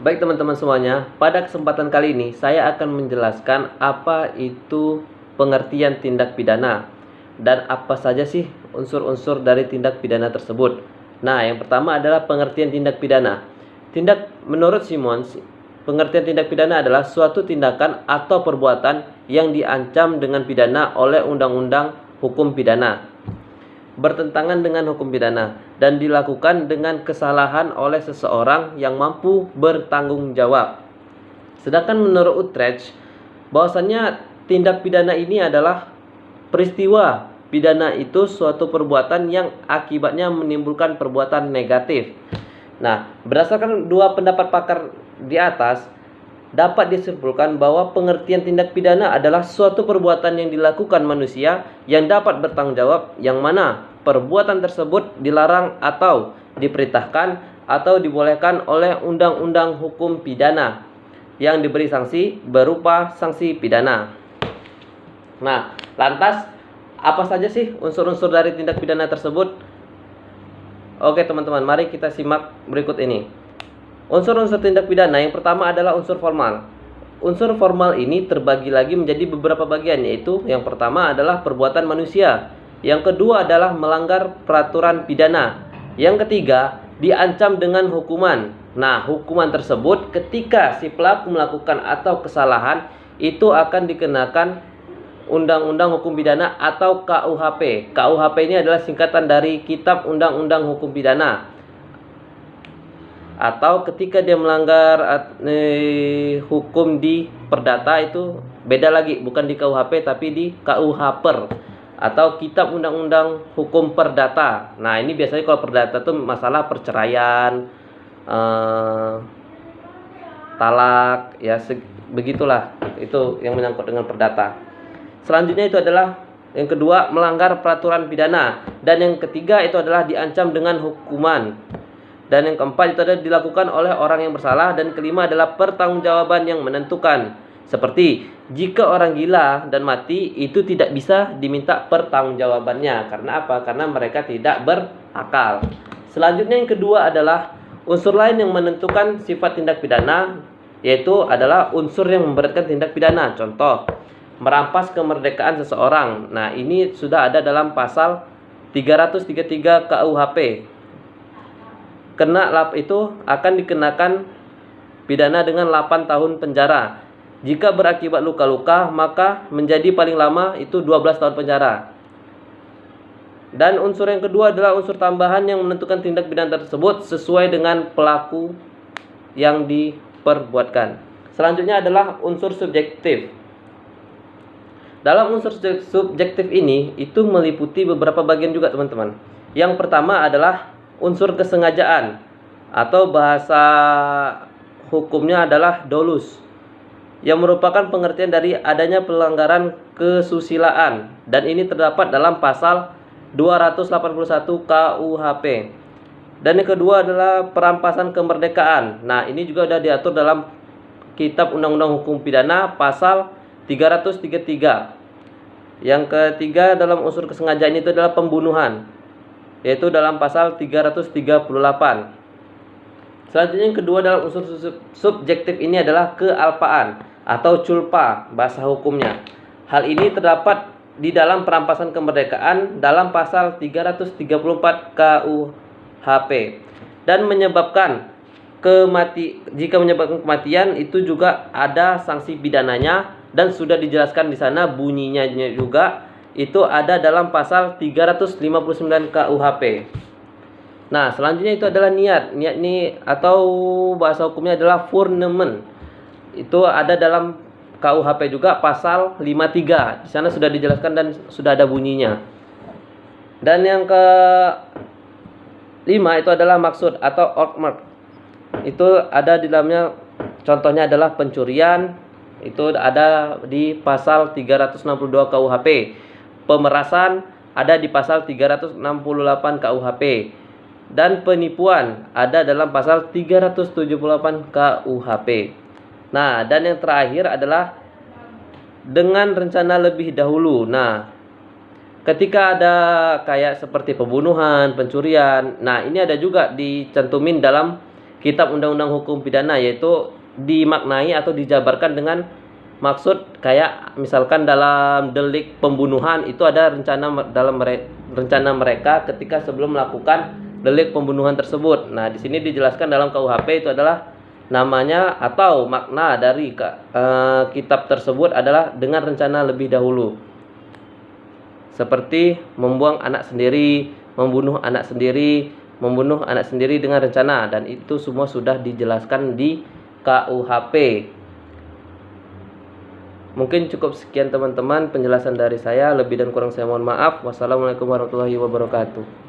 Baik teman-teman semuanya, pada kesempatan kali ini saya akan menjelaskan apa itu pengertian tindak pidana dan apa saja sih unsur-unsur dari tindak pidana tersebut. Nah, yang pertama adalah pengertian tindak pidana. Menurut Simons, pengertian tindak pidana adalah suatu tindakan atau perbuatan yang diancam dengan pidana oleh undang-undang hukum pidana, bertentangan dengan hukum pidana, dan dilakukan dengan kesalahan oleh seseorang yang mampu bertanggung jawab. Sedangkan menurut Utrecht, bahwasannya tindak pidana ini adalah peristiwa pidana itu suatu perbuatan yang akibatnya menimbulkan perbuatan negatif. Nah, berdasarkan dua pendapat pakar di atas, dapat disimpulkan bahwa pengertian tindak pidana adalah suatu perbuatan yang dilakukan manusia yang dapat bertanggung jawab, yang mana perbuatan tersebut dilarang atau diperintahkan atau dibolehkan oleh undang-undang hukum pidana yang diberi sanksi berupa sanksi pidana. Nah, lantas apa saja sih unsur-unsur dari tindak pidana tersebut? Oke teman-teman, mari kita simak berikut ini. Unsur-unsur tindak pidana yang pertama adalah unsur formal. Unsur formal ini terbagi lagi menjadi beberapa bagian, yaitu yang pertama adalah perbuatan manusia, yang kedua adalah melanggar peraturan pidana, yang ketiga diancam dengan hukuman. Nah, hukuman tersebut ketika si pelaku melakukan atau kesalahan itu akan dikenakan Undang-Undang Hukum Pidana atau KUHP. KUHP ini adalah singkatan dari Kitab Undang-Undang Hukum Pidana. Atau ketika dia melanggar hukum di perdata itu beda lagi, bukan di KUHP tapi di KUHPER atau Kitab Undang-Undang Hukum Perdata. Nah, ini biasanya kalau perdata itu masalah perceraian, talak, ya begitulah. Itu yang menyangkut dengan perdata. Selanjutnya itu adalah yang kedua melanggar peraturan pidana, dan yang ketiga itu adalah diancam dengan hukuman, dan yang keempat itu adalah dilakukan oleh orang yang bersalah, dan kelima adalah pertanggungjawaban yang menentukan. Seperti jika orang gila dan mati itu tidak bisa diminta pertanggungjawabannya. Karena apa? Karena mereka tidak berakal. Selanjutnya yang kedua adalah unsur lain yang menentukan sifat tindak pidana, yaitu adalah unsur yang memberatkan tindak pidana. Contoh, merampas kemerdekaan seseorang. Nah, ini sudah ada dalam pasal 333 KUHP. Itu akan dikenakan pidana dengan 8 tahun penjara. Jika berakibat luka-luka, maka menjadi paling lama itu 12 tahun penjara. Dan unsur yang kedua adalah unsur tambahan yang menentukan tindak pidana tersebut sesuai dengan pelaku yang diperbuatkan. Selanjutnya adalah unsur subjektif. Dalam unsur subjektif ini itu meliputi beberapa bagian juga teman-teman. Yang pertama adalah unsur kesengajaan, atau bahasa hukumnya adalah dolus, yang merupakan pengertian dari adanya pelanggaran kesusilaan, dan ini terdapat dalam pasal 281 KUHP. Dan yang kedua adalah perampasan kemerdekaan. Nah, ini juga sudah diatur dalam Kitab Undang-Undang Hukum Pidana pasal 333. Yang ketiga dalam unsur kesengajaan itu adalah pembunuhan, yaitu dalam pasal 338. Selanjutnya yang kedua dalam unsur subjektif ini adalah kealpaan atau culpa bahasa hukumnya. Hal ini terdapat di dalam perampasan kemerdekaan dalam pasal 334 KUHP, dan jika menyebabkan kematian itu juga ada sanksi pidananya, dan sudah dijelaskan di sana bunyinya juga itu ada dalam pasal 359 KUHP. Nah, selanjutnya itu adalah niat. Niat ini atau bahasa hukumnya adalah fournement. Itu ada dalam KUHP juga pasal 53. Di sana sudah dijelaskan dan sudah ada bunyinya. Dan yang kelima itu adalah maksud atau outmark. Itu ada di dalamnya, contohnya adalah pencurian, itu ada di pasal 362 KUHP. Pemerasan ada di pasal 368 KUHP. Dan penipuan ada dalam pasal 378 KUHP. Nah, dan yang terakhir adalah dengan rencana lebih dahulu. Nah, ketika ada kayak seperti pembunuhan, pencurian, nah ini ada juga dicantumin dalam Kitab Undang-Undang Hukum Pidana, yaitu dimaknai atau dijabarkan dengan maksud kayak misalkan dalam delik pembunuhan itu ada rencana mereka ketika sebelum melakukan delik pembunuhan tersebut. Nah, di sini dijelaskan dalam KUHP itu adalah namanya atau makna dari kitab tersebut adalah dengan rencana lebih dahulu. Seperti membuang anak sendiri, membunuh anak sendiri dengan rencana, dan itu semua sudah dijelaskan di KUHP. Mungkin cukup sekian teman-teman penjelasan dari saya, lebih dan kurang saya mohon maaf. Wassalamualaikum warahmatullahi wabarakatuh.